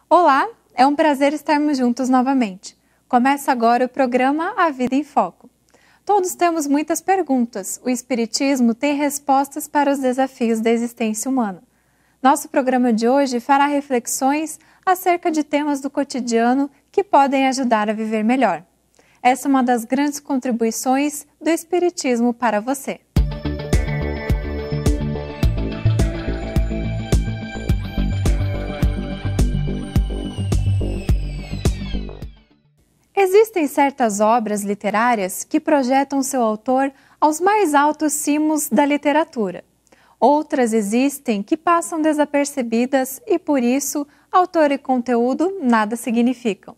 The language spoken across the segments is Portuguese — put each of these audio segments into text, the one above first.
Olá, é um prazer estarmos juntos novamente. Começa agora o programa A Vida em Foco. Todos temos muitas perguntas. O Espiritismo tem respostas para os desafios da existência humana. Nosso programa de hoje fará reflexões acerca de temas do cotidiano que podem ajudar a viver melhor. Essa é uma das grandes contribuições do Espiritismo para você. Existem certas obras literárias que projetam seu autor aos mais altos cimos da literatura. Outras existem que passam desapercebidas e, por isso, autor e conteúdo nada significam.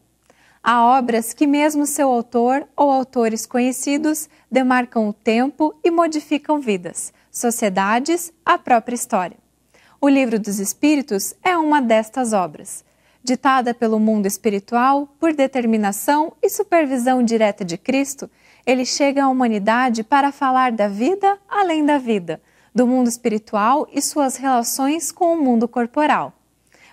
Há obras que mesmo seu autor ou autores conhecidos demarcam o tempo e modificam vidas, sociedades, a própria história. O Livro dos Espíritos é uma destas obras. Ditada pelo mundo espiritual, por determinação e supervisão direta de Cristo, ele chega à humanidade para falar da vida além da vida, do mundo espiritual e suas relações com o mundo corporal.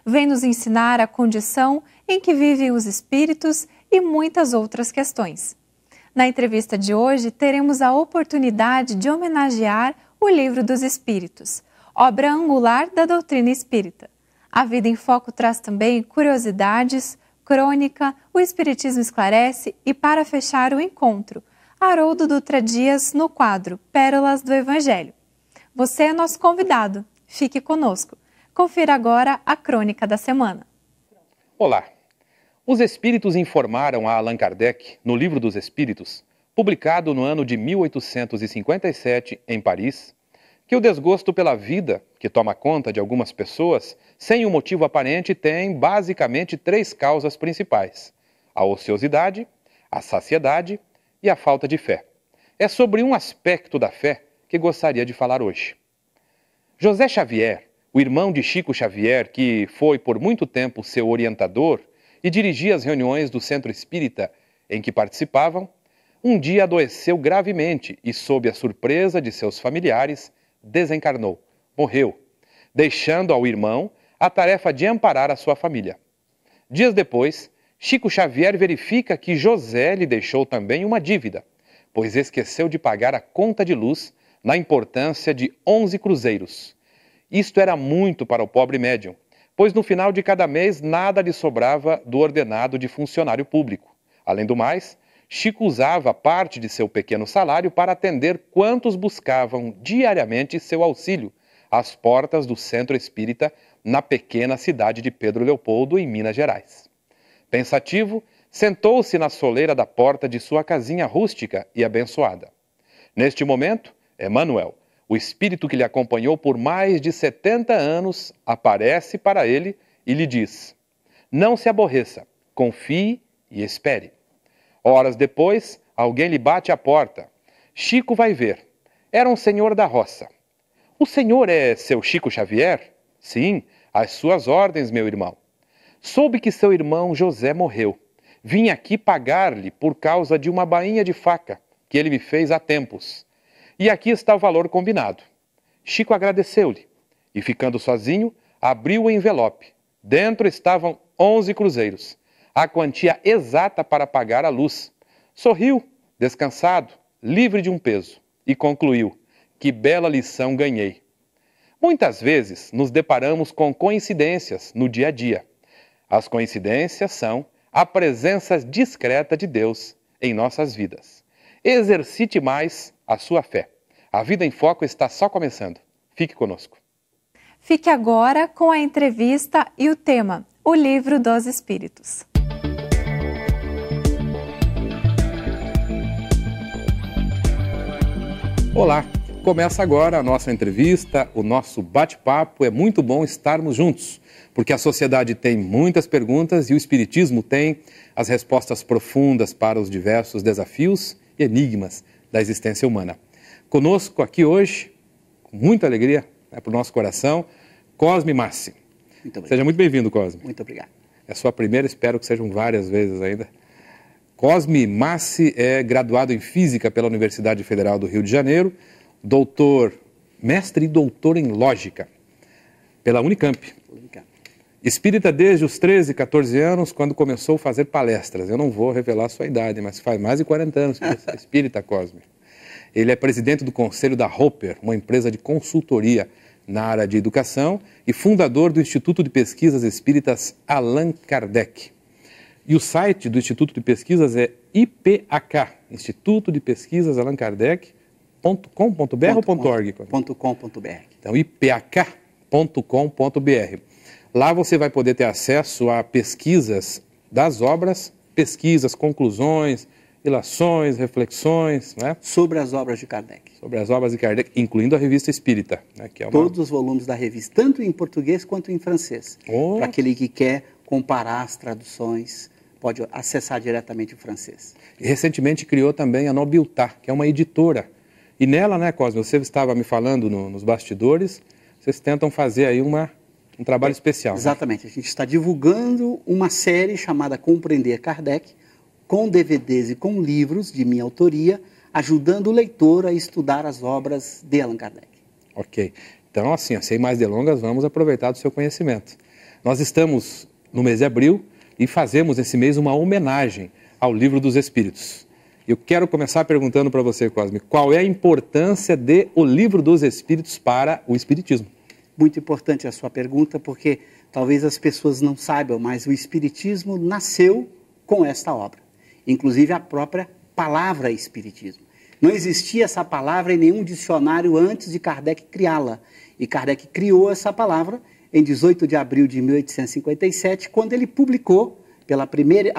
Vem nos ensinar a condição em que vivem os espíritos e muitas outras questões. Na entrevista de hoje, teremos a oportunidade de homenagear o Livro dos Espíritos, obra angular da doutrina espírita. A Vida em Foco traz também curiosidades, crônica, o Espiritismo esclarece e, para fechar o encontro, Haroldo Dutra Dias no quadro Pérolas do Evangelho. Você é nosso convidado. Fique conosco. Confira agora a crônica da semana. Olá. Os Espíritos informaram a Allan Kardec, no Livro dos Espíritos, publicado no ano de 1857 em Paris, que o desgosto pela vida, que toma conta de algumas pessoas, sem um motivo aparente, tem basicamente três causas principais: a ociosidade, a saciedade e a falta de fé. É sobre um aspecto da fé que gostaria de falar hoje. José Xavier, o irmão de Chico Xavier, que foi por muito tempo seu orientador e dirigia as reuniões do Centro Espírita em que participavam, um dia adoeceu gravemente e, sob a surpresa de seus familiares, desencarnou, morreu, deixando ao irmão a tarefa de amparar a sua família. Dias depois, Chico Xavier verifica que José lhe deixou também uma dívida, pois esqueceu de pagar a conta de luz na importância de 11 cruzeiros. Isto era muito para o pobre médium, pois no final de cada mês nada lhe sobrava do ordenado de funcionário público. Além do mais, Chico usava parte de seu pequeno salário para atender quantos buscavam diariamente seu auxílio às portas do Centro Espírita na pequena cidade de Pedro Leopoldo, em Minas Gerais. Pensativo, sentou-se na soleira da porta de sua casinha rústica e abençoada. Neste momento, Emmanuel, o espírito que lhe acompanhou por mais de 70 anos, aparece para ele e lhe diz: não se aborreça, confie e espere. Horas depois, alguém lhe bate à porta. Chico vai ver. Era um senhor da roça. O senhor é seu Chico Xavier? Sim, às suas ordens, meu irmão. Soube que seu irmão José morreu. Vim aqui pagar-lhe por causa de uma bainha de faca que ele me fez há tempos. E aqui está o valor combinado. Chico agradeceu-lhe e, ficando sozinho, abriu o envelope. Dentro estavam 11 cruzeiros, a quantia exata para pagar a luz. Sorriu, descansado, livre de um peso, e concluiu: que bela lição ganhei. Muitas vezes nos deparamos com coincidências no dia a dia. As coincidências são a presença discreta de Deus em nossas vidas. Exercite mais a sua fé. A Vida em Foco está só começando. Fique conosco. Fique agora com a entrevista e o tema: o Livro dos Espíritos. Olá, começa agora a nossa entrevista, o nosso bate-papo. É muito bom estarmos juntos, porque a sociedade tem muitas perguntas e o Espiritismo tem as respostas profundas para os diversos desafios e enigmas da existência humana. Conosco aqui hoje, com muita alegria para o nosso coração, Cosme Massi. Muito obrigado. Seja muito bem-vindo, Cosme. Muito obrigado. É a sua primeira, espero que sejam várias vezes ainda. Cosme Massi é graduado em Física pela Universidade Federal do Rio de Janeiro, mestre e doutor em Lógica pela Unicamp. Espírita desde os 13, 14 anos, quando começou a fazer palestras. Eu não vou revelar a sua idade, mas faz mais de 40 anos que você é espírita, Cosme. Ele é presidente do conselho da Hopper, uma empresa de consultoria na área de educação, e fundador do Instituto de Pesquisas Espíritas Allan Kardec. E o site do Instituto de Pesquisas é IPAK, Instituto de Pesquisas Allan Kardec.com.br ou .org? .com.br. Então, ipak.com.br. Lá você vai poder ter acesso a pesquisas das obras, pesquisas, conclusões, ilações, reflexões, né? Sobre as obras de Kardec. Sobre as obras de Kardec, incluindo a Revista Espírita, né? Que é uma... Todos os volumes da revista, tanto em português quanto em francês. Oh. Para aquele que quer comparar as traduções, pode acessar diretamente o francês. E recentemente criou também a Nobiltá, que é uma editora. E nela, né, Cosme, você estava me falando nos bastidores, vocês tentam fazer aí um trabalho especial. Exatamente. Né? A gente está divulgando uma série chamada Compreender Kardec, com DVDs e com livros de minha autoria, ajudando o leitor a estudar as obras de Allan Kardec. Ok. Então, assim, sem mais delongas, vamos aproveitar do seu conhecimento. Nós estamos no mês de abril e fazemos esse mês uma homenagem ao Livro dos Espíritos. Eu quero começar perguntando para você, Cosme, qual é a importância de o Livro dos Espíritos para o Espiritismo? Muito importante a sua pergunta, porque talvez as pessoas não saibam, mas o Espiritismo nasceu com esta obra. Inclusive a própria palavra Espiritismo. Não existia essa palavra em nenhum dicionário antes de Kardec criá-la. E Kardec criou essa palavra em 18 de abril de 1857, quando ele publicou a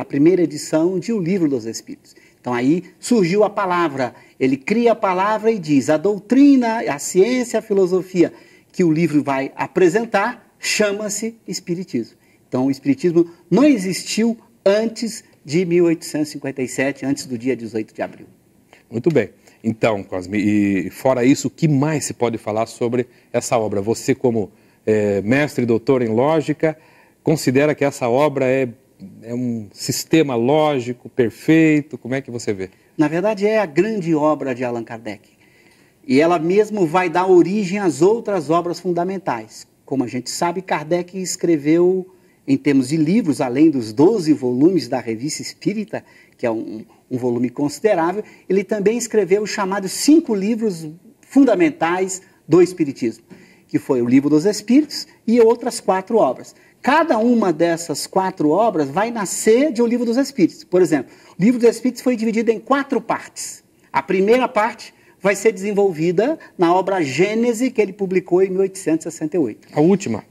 primeira edição de O Livro dos Espíritos. Então aí surgiu a palavra, ele cria a palavra e diz: a doutrina, a ciência, a filosofia que o livro vai apresentar chama-se Espiritismo. Então o Espiritismo não existiu antes de 1857, antes do dia 18 de abril. Muito bem. Então, Cosme, e fora isso, o que mais se pode falar sobre essa obra? Você, como mestre e doutor em lógica, considera que essa obra é um sistema lógico perfeito? Como é que você vê? Na verdade, é a grande obra de Allan Kardec. E ela mesmo vai dar origem às outras obras fundamentais. Como a gente sabe, Kardec escreveu, em termos de livros, além dos 12 volumes da Revista Espírita, que é um volume considerável, ele também escreveu os chamados 5 livros fundamentais do Espiritismo, que foi o Livro dos Espíritos e outras 4 obras. Cada uma dessas 4 obras vai nascer de O Livro dos Espíritos. Por exemplo, o Livro dos Espíritos foi dividido em 4 partes. A primeira parte vai ser desenvolvida na obra Gênese, que ele publicou em 1868. A última?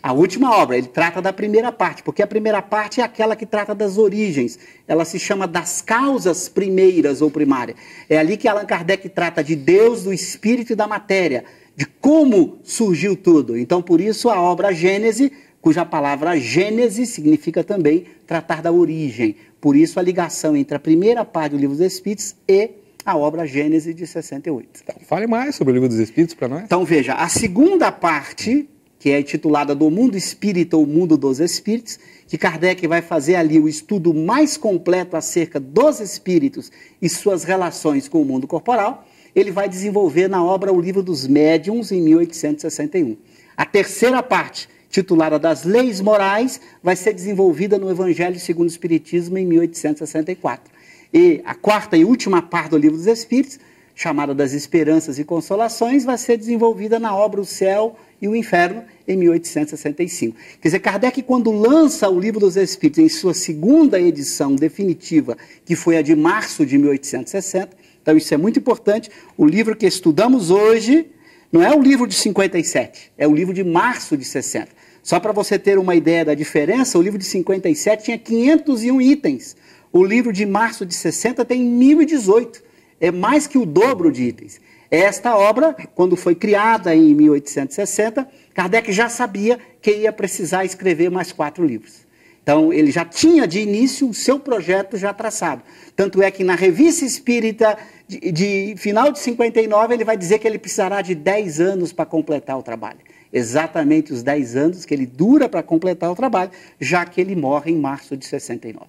A última obra, ele trata da primeira parte, porque a primeira parte é aquela que trata das origens. Ela se chama das causas primeiras ou primárias. É ali que Allan Kardec trata de Deus, do Espírito e da matéria, de como surgiu tudo. Então, por isso, a obra Gênese, cuja palavra Gênese significa também tratar da origem. Por isso, a ligação entre a primeira parte do Livro dos Espíritos e a obra Gênese de 68. Então, fale mais sobre o Livro dos Espíritos para nós. Então, veja, a segunda parte, que é intitulada Do Mundo Espírita ou Mundo dos Espíritos, que Kardec vai fazer ali o estudo mais completo acerca dos espíritos e suas relações com o mundo corporal, ele vai desenvolver na obra O Livro dos Médiuns, em 1861. A terceira parte, titulada Das Leis Morais, vai ser desenvolvida no Evangelho segundo o Espiritismo, em 1864. E a quarta e última parte do Livro dos Espíritos, chamada Das Esperanças e Consolações, vai ser desenvolvida na obra O Céu e o Inferno, em 1865. Quer dizer, Kardec, quando lança o Livro dos Espíritos em sua segunda edição definitiva, que foi a de março de 1860, então isso é muito importante, o livro que estudamos hoje não é o livro de 57, é o livro de março de 60. Só para você ter uma ideia da diferença, o livro de 57 tinha 501 itens, o livro de março de 60 tem 1018, é mais que o dobro de itens. Esta obra, quando foi criada em 1860, Kardec já sabia que ia precisar escrever mais 4 livros. Então, ele já tinha de início o seu projeto já traçado. Tanto é que na Revista Espírita, de final de 59, ele vai dizer que ele precisará de 10 anos para completar o trabalho. Exatamente os 10 anos que ele dura para completar o trabalho, já que ele morre em março de 69.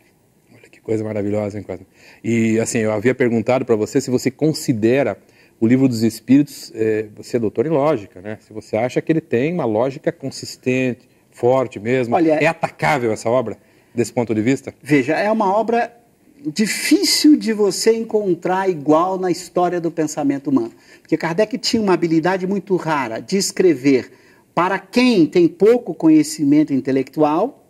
Olha que coisa maravilhosa, hein, Cosme? E, assim, eu havia perguntado para você se você considera o Livro dos Espíritos, você é doutor em lógica, né? Se você acha que ele tem uma lógica consistente, forte mesmo? Olha, é atacável essa obra, desse ponto de vista? Veja, é uma obra difícil de você encontrar igual na história do pensamento humano. Porque Kardec tinha uma habilidade muito rara de escrever para quem tem pouco conhecimento intelectual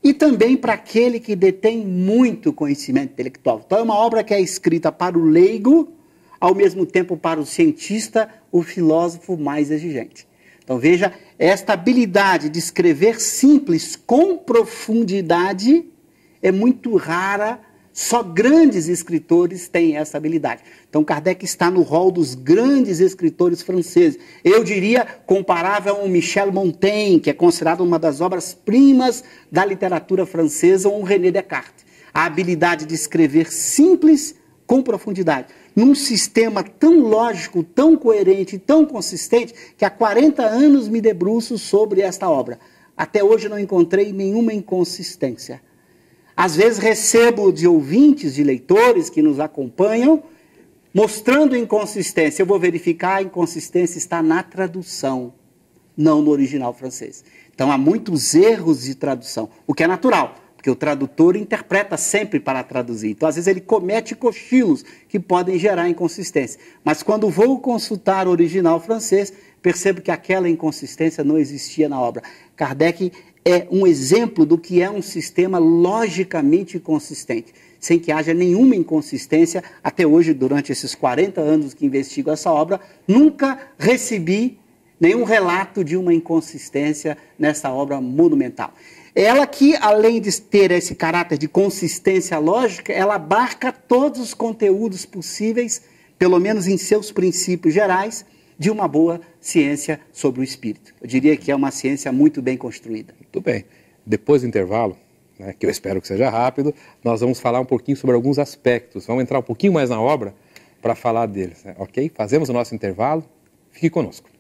e também para aquele que detém muito conhecimento intelectual. Então é uma obra que é escrita para o leigo, ao mesmo tempo para o cientista, o filósofo mais exigente. Então veja, esta habilidade de escrever simples com profundidade é muito rara, só grandes escritores têm essa habilidade. Então Kardec está no rol dos grandes escritores franceses. Eu diria comparável a um Michel Montaigne, que é considerado uma das obras-primas da literatura francesa, ou um René Descartes. A habilidade de escrever simples com profundidade, num sistema tão lógico, tão coerente, tão consistente, que há 40 anos me debruço sobre esta obra. Até hoje não encontrei nenhuma inconsistência. Às vezes recebo de ouvintes, de leitores que nos acompanham, mostrando inconsistência. Eu vou verificar, a inconsistência está na tradução, não no original francês. Então há muitos erros de tradução, o que é natural, porque o tradutor interpreta sempre para traduzir. Então às vezes ele comete cochilos que podem gerar inconsistência. Mas quando vou consultar o original francês, percebo que aquela inconsistência não existia na obra. Kardec é um exemplo do que é um sistema logicamente consistente, sem que haja nenhuma inconsistência. Até hoje, durante esses 40 anos que investigo essa obra, nunca recebi nenhum relato de uma inconsistência nessa obra monumental. Ela que, além de ter esse caráter de consistência lógica, ela abarca todos os conteúdos possíveis, pelo menos em seus princípios gerais, de uma boa ciência sobre o espírito. Eu diria que é uma ciência muito bem construída. Muito bem. Depois do intervalo, né, que eu espero que seja rápido, nós vamos falar um pouquinho sobre alguns aspectos. Vamos entrar um pouquinho mais na obra para falar deles, né? Ok? Fazemos o nosso intervalo. Fique conosco.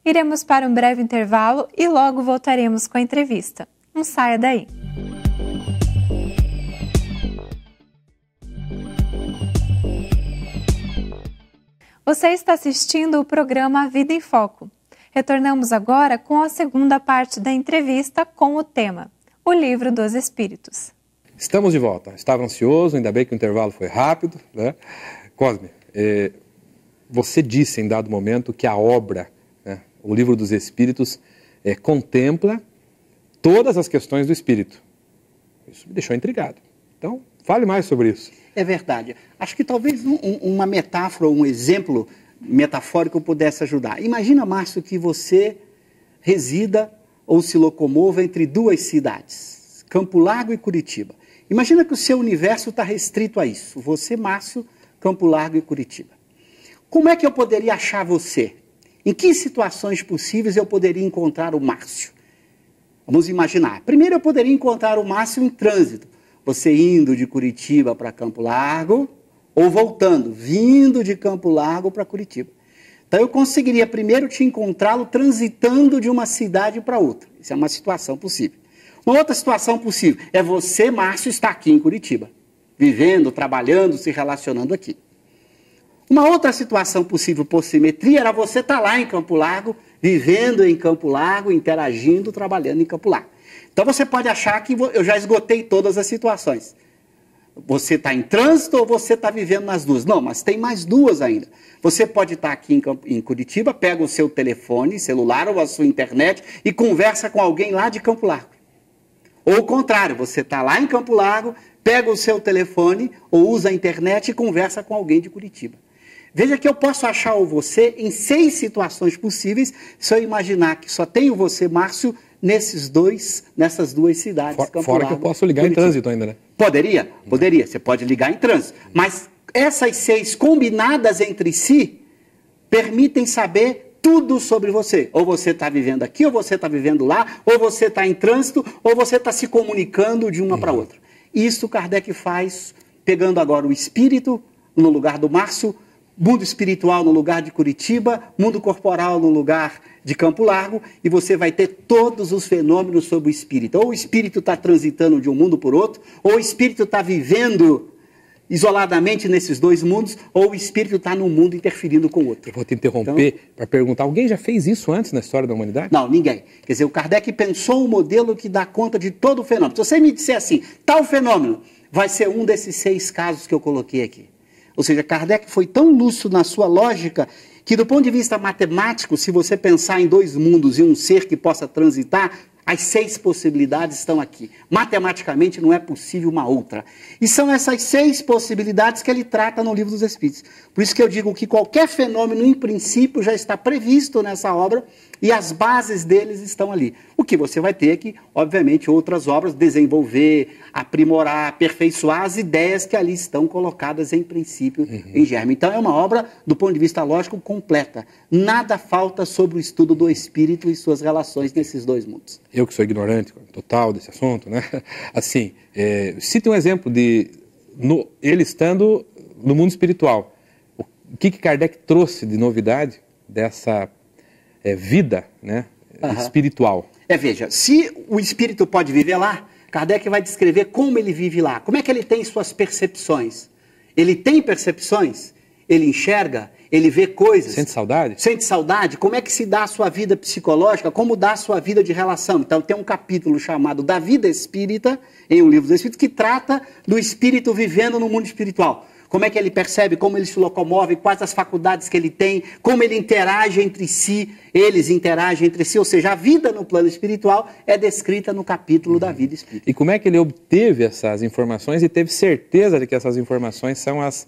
Iremos para um breve intervalo e logo voltaremos com a entrevista. Não saia daí. Você está assistindo o programa Vida em Foco. Retornamos agora com a segunda parte da entrevista com o tema O Livro dos Espíritos. Estamos de volta. Estava ansioso, ainda bem que o intervalo foi rápido, né? Cosme, você disse em dado momento que a obra, né, O Livro dos Espíritos, contempla todas as questões do espírito. Isso me deixou intrigado. Então, fale mais sobre isso. É verdade. Acho que talvez uma metáfora, um exemplo metafórico pudesse ajudar. Imagina, Márcio, que você resida ou se locomova entre duas cidades, Campo Largo e Curitiba. Imagina que o seu universo está restrito a isso. Você, Márcio, Campo Largo e Curitiba. Como é que eu poderia achar você? Em que situações possíveis eu poderia encontrar o Márcio? Vamos imaginar. Primeiro eu poderia encontrar o Márcio em trânsito. Você indo de Curitiba para Campo Largo, ou voltando, vindo de Campo Largo para Curitiba. Então eu conseguiria primeiro te encontrá-lo transitando de uma cidade para outra. Isso é uma situação possível. Uma outra situação possível é você, Márcio, estar aqui em Curitiba, vivendo, trabalhando, se relacionando aqui. Uma outra situação possível por simetria era você estar lá em Campo Largo, vivendo em Campo Largo, interagindo, trabalhando em Campo Largo. Então você pode achar que eu já esgotei todas as situações. Você está em trânsito ou você está vivendo nas duas? Não, mas tem mais duas ainda. Você pode estar aqui em Curitiba, pega o seu telefone celular ou a sua internet e conversa com alguém lá de Campo Largo. Ou o contrário, você está lá em Campo Largo, pega o seu telefone ou usa a internet e conversa com alguém de Curitiba. Veja que eu posso achar você em 6 situações possíveis se eu imaginar que só tenho você, Márcio, nessas duas cidades. Fora que eu posso ligar Curitiba. Em trânsito ainda, né? Poderia. Você pode ligar em trânsito. Mas essas 6 combinadas entre si permitem saber tudo sobre você. Ou você está vivendo aqui, ou você está vivendo lá, ou você está em trânsito, ou você está se comunicando de uma para outra. Isso Kardec faz pegando agora o espírito no lugar do Márcio, mundo espiritual no lugar de Curitiba, mundo corporal no lugar de Campo Largo, e você vai ter todos os fenômenos sobre o espírito. Ou o espírito está transitando de um mundo por outro, ou o espírito está vivendo isoladamente nesses dois mundos, ou o espírito está num mundo interferindo com o outro. Eu vou te interromper para perguntar, alguém já fez isso antes na história da humanidade? Não, ninguém. Quer dizer, o Kardec pensou um modelo que dá conta de todo o fenômeno. Se você me disser assim, tal fenômeno vai ser um desses 6 casos que eu coloquei aqui. Ou seja, Kardec foi tão lúcido na sua lógica que, do ponto de vista matemático, se você pensar em 2 mundos e um ser que possa transitar, as 6 possibilidades estão aqui. Matematicamente não é possível uma outra. E são essas 6 possibilidades que ele trata no Livro dos Espíritos. Por isso que eu digo que qualquer fenômeno, em princípio, já está previsto nessa obra e as bases deles estão ali. O que você vai ter que, obviamente, outras obras desenvolver, aprimorar, aperfeiçoar as ideias que ali estão colocadas em princípio, em germe. Então é uma obra, do ponto de vista lógico, completa. Nada falta sobre o estudo do espírito e suas relações nesses 2 mundos. Eu que sou ignorante total desse assunto, né? Assim, cite um exemplo de ele estando no mundo espiritual. O que Kardec trouxe de novidade dessa vida, né, espiritual? Veja, se o espírito pode viver lá, Kardec vai descrever como ele vive lá. Como é que ele tem suas percepções? Ele tem percepções? Ele enxerga? Ele vê coisas? Sente saudade? Sente saudade? Como é que se dá a sua vida psicológica? Como dá a sua vida de relação? Então tem um capítulo chamado Da Vida Espírita, em O Livro dos Espíritos, que trata do espírito vivendo no mundo espiritual. Como é que ele percebe, como ele se locomove, quais as faculdades que ele tem, como ele interage entre si, eles interagem entre si, ou seja, a vida no plano espiritual é descrita no capítulo da vida espírita. E como é que ele obteve essas informações e teve certeza de que essas informações são as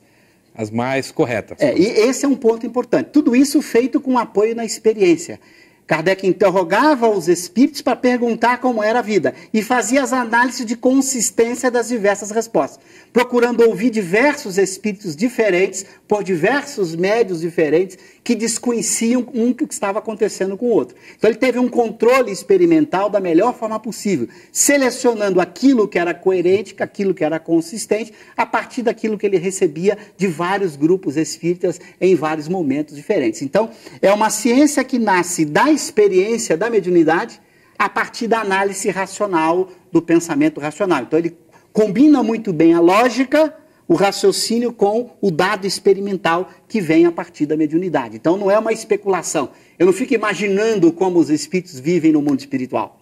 mais corretas? E esse é um ponto importante. Tudo isso feito com apoio na experiência. Kardec interrogava os espíritos para perguntar como era a vida e fazia as análises de consistência das diversas respostas, procurando ouvir diversos espíritos diferentes, por diversos médios diferentes, que desconheciam o que estava acontecendo com o outro. Então ele teve um controle experimental da melhor forma possível, selecionando aquilo que era coerente, aquilo que era consistente, a partir daquilo que ele recebia de vários grupos espíritas em vários momentos diferentes. Então, é uma ciência que nasce da experiência da mediunidade a partir da análise racional, do pensamento racional. Então ele combina muito bem a lógica, o raciocínio com o dado experimental que vem a partir da mediunidade. Então não é uma especulação. Eu não fico imaginando como os espíritos vivem no mundo espiritual.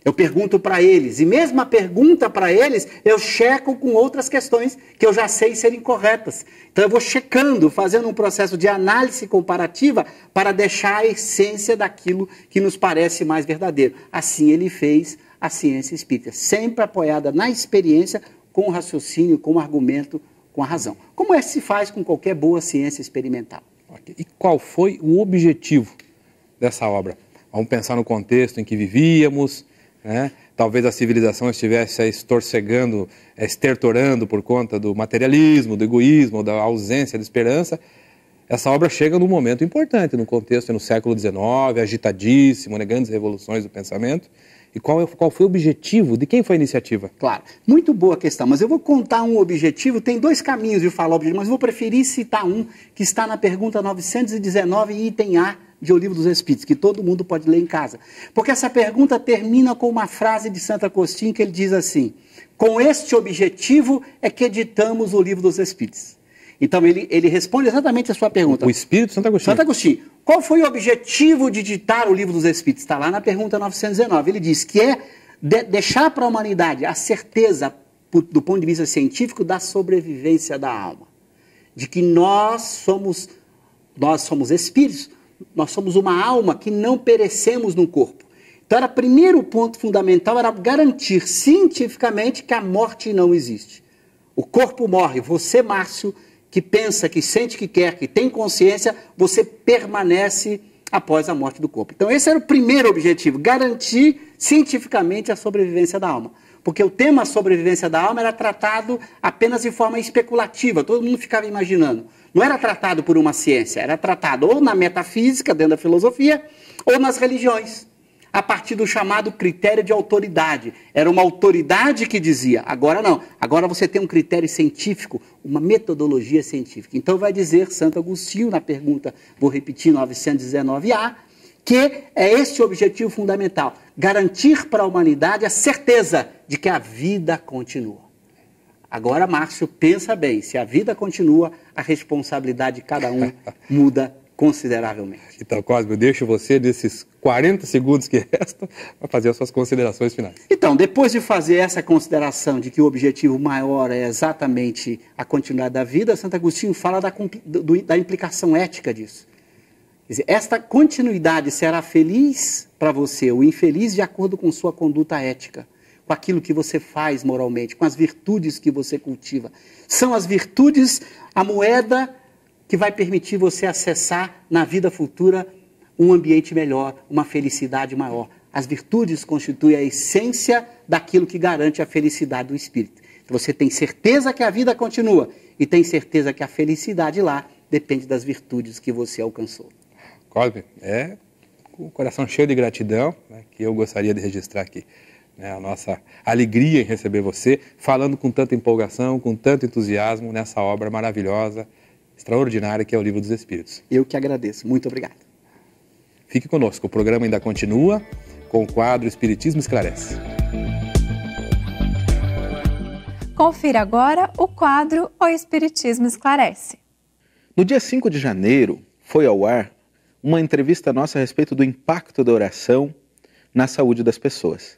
Eu pergunto para eles, e mesmo a pergunta para eles, eu checo com outras questões que eu já sei serem corretas. Então eu vou checando, fazendo um processo de análise comparativa para deixar a essência daquilo que nos parece mais verdadeiro. Assim ele fez a ciência espírita, sempre apoiada na experiência, com o raciocínio, com o argumento, com a razão. Como é que se faz com qualquer boa ciência experimental. E qual foi o objetivo dessa obra? Vamos pensar no contexto em que vivíamos, né? Talvez a civilização estivesse estorcegando, estertorando por conta do materialismo, do egoísmo, da ausência de esperança. Essa obra chega num momento importante, no contexto no século XIX, agitadíssimo, né? Grandes revoluções do pensamento. E qual foi o objetivo? De quem foi a iniciativa? Claro, muito boa questão, mas eu vou contar um objetivo. Tem 2 caminhos de falar objetivo, mas eu vou preferir citar um que está na pergunta 919, item A, de O Livro dos Espíritos, que todo mundo pode ler em casa. Porque essa pergunta termina com uma frase de Santo Agostinho que ele diz assim: com este objetivo é que editamos o Livro dos Espíritos. Então ele responde exatamente a sua pergunta. O Espírito Santo Agostinho. Santo Agostinho. Qual foi o objetivo de editar o Livro dos Espíritos? Está lá na pergunta 919. Ele diz que é deixar para a humanidade a certeza, do ponto de vista científico, da sobrevivência da alma. De que nós somos espíritos, nós somos uma alma que não perecemos no corpo. Então, o primeiro ponto fundamental era garantir cientificamente que a morte não existe. O corpo morre. Você, Márcio, que pensa, que sente, que quer, que tem consciência, você permanece após a morte do corpo. Então esse era o primeiro objetivo, garantir cientificamente a sobrevivência da alma. Porque o tema sobrevivência da alma era tratado apenas de forma especulativa, todo mundo ficava imaginando. Não era tratado por uma ciência, era tratado ou na metafísica, dentro da filosofia, ou nas religiões, a partir do chamado critério de autoridade. Era uma autoridade que dizia, agora não, agora você tem um critério científico, uma metodologia científica. Então vai dizer Santo Agostinho, na pergunta, vou repetir, 919A, que é este o objetivo fundamental, garantir para a humanidade a certeza de que a vida continua. Agora, Márcio, pensa bem, se a vida continua, a responsabilidade de cada um muda consideravelmente. Então, Cosme, eu deixo você, nesses 40 segundos que restam, para fazer as suas considerações finais. Então, depois de fazer essa consideração de que o objetivo maior é exatamente a continuidade da vida, Santo Agostinho fala da implicação ética disso. Quer dizer, esta continuidade será feliz para você ou infeliz de acordo com sua conduta ética, com aquilo que você faz moralmente, com as virtudes que você cultiva. São as virtudes a moeda que vai permitir você acessar na vida futura um ambiente melhor, uma felicidade maior. As virtudes constituem a essência daquilo que garante a felicidade do espírito. Então você tem certeza que a vida continua e tem certeza que a felicidade lá depende das virtudes que você alcançou. Cosme, é com o coração cheio de gratidão, né, que eu gostaria de registrar aqui, né, a nossa alegria em receber você, falando com tanta empolgação, com tanto entusiasmo nessa obra maravilhosa, extraordinária que é o Livro dos Espíritos. Eu que agradeço. Muito obrigado. Fique conosco, o programa ainda continua com o quadro Espiritismo Esclarece. Confira agora o quadro O Espiritismo Esclarece. No dia 5 de janeiro, foi ao ar uma entrevista nossa a respeito do impacto da oração na saúde das pessoas.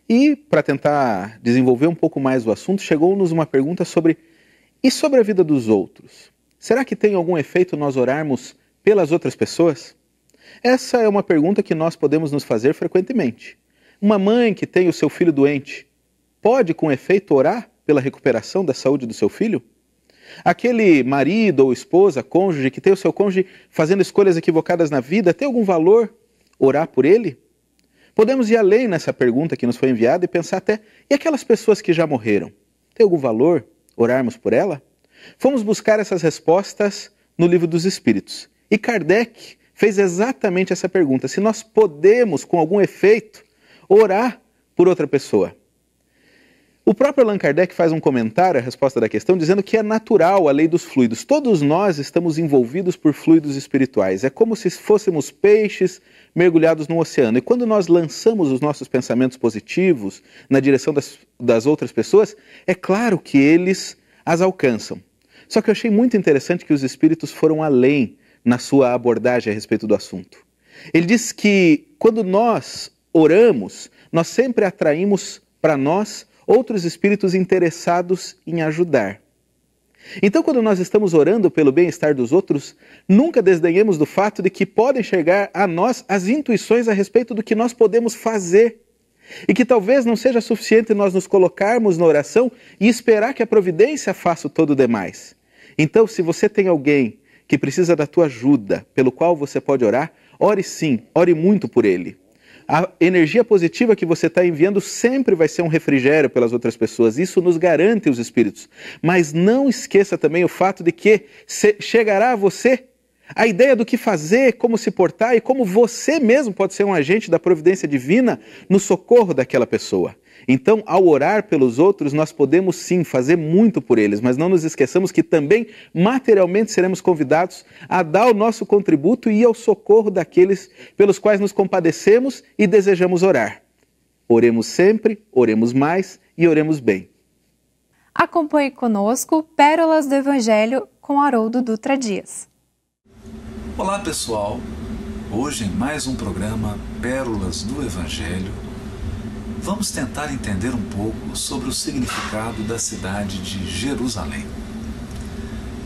E, para tentar desenvolver um pouco mais o assunto, chegou-nos uma pergunta sobre: e sobre a vida dos outros? Será que tem algum efeito nós orarmos pelas outras pessoas? Essa é uma pergunta que nós podemos nos fazer frequentemente. Uma mãe que tem o seu filho doente, pode com efeito orar pela recuperação da saúde do seu filho? Aquele marido ou esposa, cônjuge, que tem o seu cônjuge fazendo escolhas equivocadas na vida, tem algum valor orar por ele? Podemos ir além nessa pergunta que nos foi enviada e pensar até: e aquelas pessoas que já morreram? Tem algum valor orarmos por ela? Fomos buscar essas respostas no Livro dos Espíritos. E Kardec fez exatamente essa pergunta: se nós podemos, com algum efeito, orar por outra pessoa. O próprio Allan Kardec faz um comentário à resposta da questão, dizendo que é natural a lei dos fluidos. Todos nós estamos envolvidos por fluidos espirituais. É como se fôssemos peixes mergulhados no oceano. E quando nós lançamos os nossos pensamentos positivos na direção das outras pessoas, é claro que eles as alcançam. Só que eu achei muito interessante que os espíritos foram além na sua abordagem a respeito do assunto. Ele diz que quando nós oramos, nós sempre atraímos para nós outros espíritos interessados em ajudar. Então, quando nós estamos orando pelo bem-estar dos outros, nunca desdenhemos do fato de que podem chegar a nós as intuições a respeito do que nós podemos fazer. E que talvez não seja suficiente nós nos colocarmos na oração e esperar que a providência faça o todo o demais. Então, se você tem alguém que precisa da tua ajuda, pelo qual você pode orar, ore sim, ore muito por ele. A energia positiva que você está enviando sempre vai ser um refrigério pelas outras pessoas. Isso nos garante os espíritos. Mas não esqueça também o fato de que chegará a você a ideia do que fazer, como se portar e como você mesmo pode ser um agente da providência divina no socorro daquela pessoa. Então, ao orar pelos outros, nós podemos sim fazer muito por eles, mas não nos esqueçamos que também materialmente seremos convidados a dar o nosso contributo e ir ao socorro daqueles pelos quais nos compadecemos e desejamos orar. Oremos sempre, oremos mais e oremos bem. Acompanhe conosco Pérolas do Evangelho com Haroldo Dutra Dias. Olá pessoal, hoje em mais um programa Pérolas do Evangelho, vamos tentar entender um pouco sobre o significado da cidade de Jerusalém.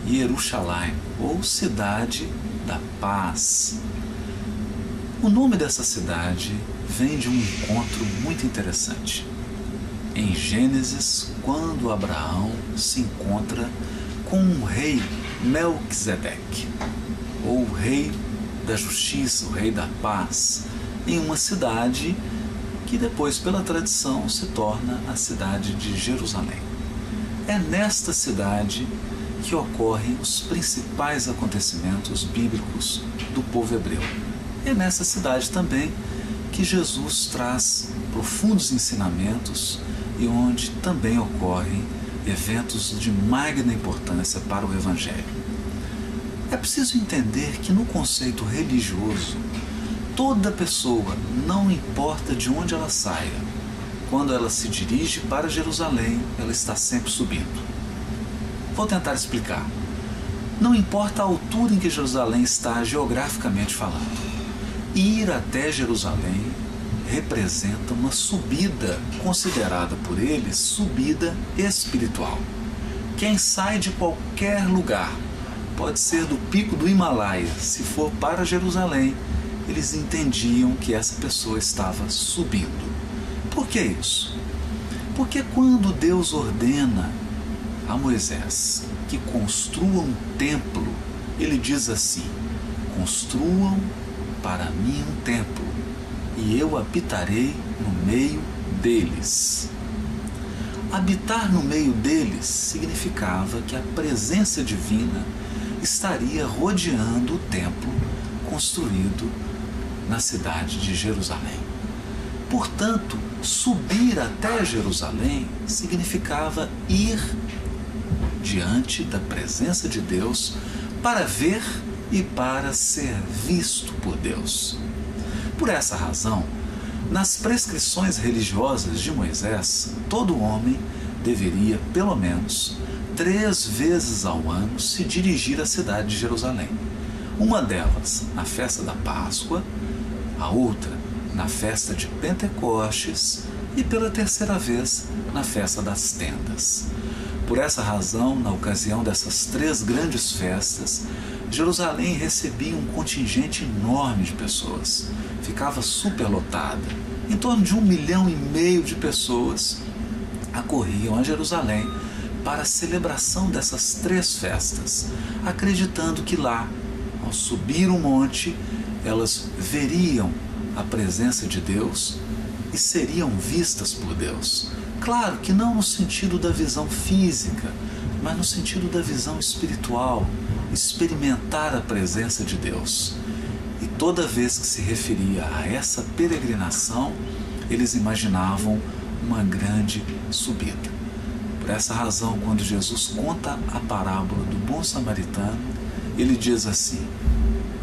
Yerushalayim, ou Cidade da Paz. O nome dessa cidade vem de um encontro muito interessante. Em Gênesis, quando Abraão se encontra com um rei Melquisedeque, ou o rei da justiça, o rei da paz, em uma cidade que depois, pela tradição, se torna a cidade de Jerusalém. É nesta cidade que ocorrem os principais acontecimentos bíblicos do povo hebreu. É nessa cidade também que Jesus traz profundos ensinamentos e onde também ocorrem eventos de magna importância para o Evangelho. É preciso entender que no conceito religioso, toda pessoa, não importa de onde ela saia, quando ela se dirige para Jerusalém, ela está sempre subindo. Vou tentar explicar. Não importa a altura em que Jerusalém está geograficamente falando. Ir até Jerusalém representa uma subida considerada por eles subida espiritual. Quem sai de qualquer lugar, pode ser do pico do Himalaia, se for para Jerusalém, eles entendiam que essa pessoa estava subindo. Por que isso? Porque quando Deus ordena a Moisés que construa um templo, ele diz assim: construam para mim um templo, e eu habitarei no meio deles. Habitar no meio deles significava que a presença divina estaria rodeando o templo construído na cidade de Jerusalém. Portanto, subir até Jerusalém significava ir diante da presença de Deus para ver e para ser visto por Deus. Por essa razão, nas prescrições religiosas de Moisés, todo homem deveria, pelo menos, 3 vezes ao ano se dirigir à cidade de Jerusalém. Uma delas na festa da Páscoa, a outra na festa de Pentecostes e pela terceira vez na festa das tendas. Por essa razão, na ocasião dessas 3 grandes festas, Jerusalém recebia um contingente enorme de pessoas. Ficava superlotada. Em torno de 1,5 milhão de pessoas acorriam a Jerusalém para a celebração dessas 3 festas, acreditando que lá, ao subir o monte, elas veriam a presença de Deus e seriam vistas por Deus. Claro que não no sentido da visão física, mas no sentido da visão espiritual, experimentar a presença de Deus. E toda vez que se referia a essa peregrinação, eles imaginavam uma grande subida. Por essa razão, quando Jesus conta a parábola do bom samaritano, ele diz assim: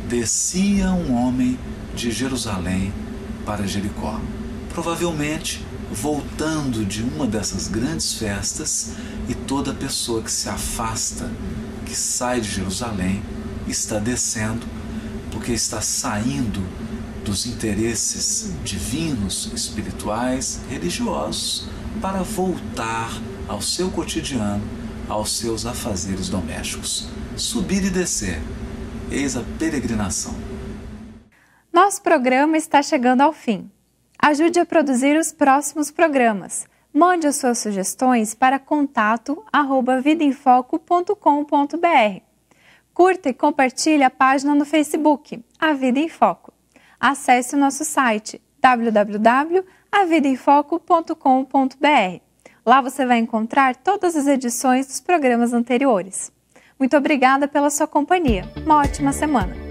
descia um homem de Jerusalém para Jericó, provavelmente voltando de uma dessas grandes festas, e toda pessoa que se afasta, que sai de Jerusalém, está descendo, porque está saindo dos interesses divinos, espirituais, religiosos, para voltar ao seu cotidiano, aos seus afazeres domésticos. Subir e descer, eis a peregrinação. Nosso programa está chegando ao fim. Ajude a produzir os próximos programas. Mande as suas sugestões para contato@vidaemfoco.com.br. Curta e compartilhe a página no Facebook, A Vida em Foco. Acesse o nosso site www.avidaemfoco.com.br. Lá você vai encontrar todas as edições dos programas anteriores. Muito obrigada pela sua companhia. Uma ótima semana!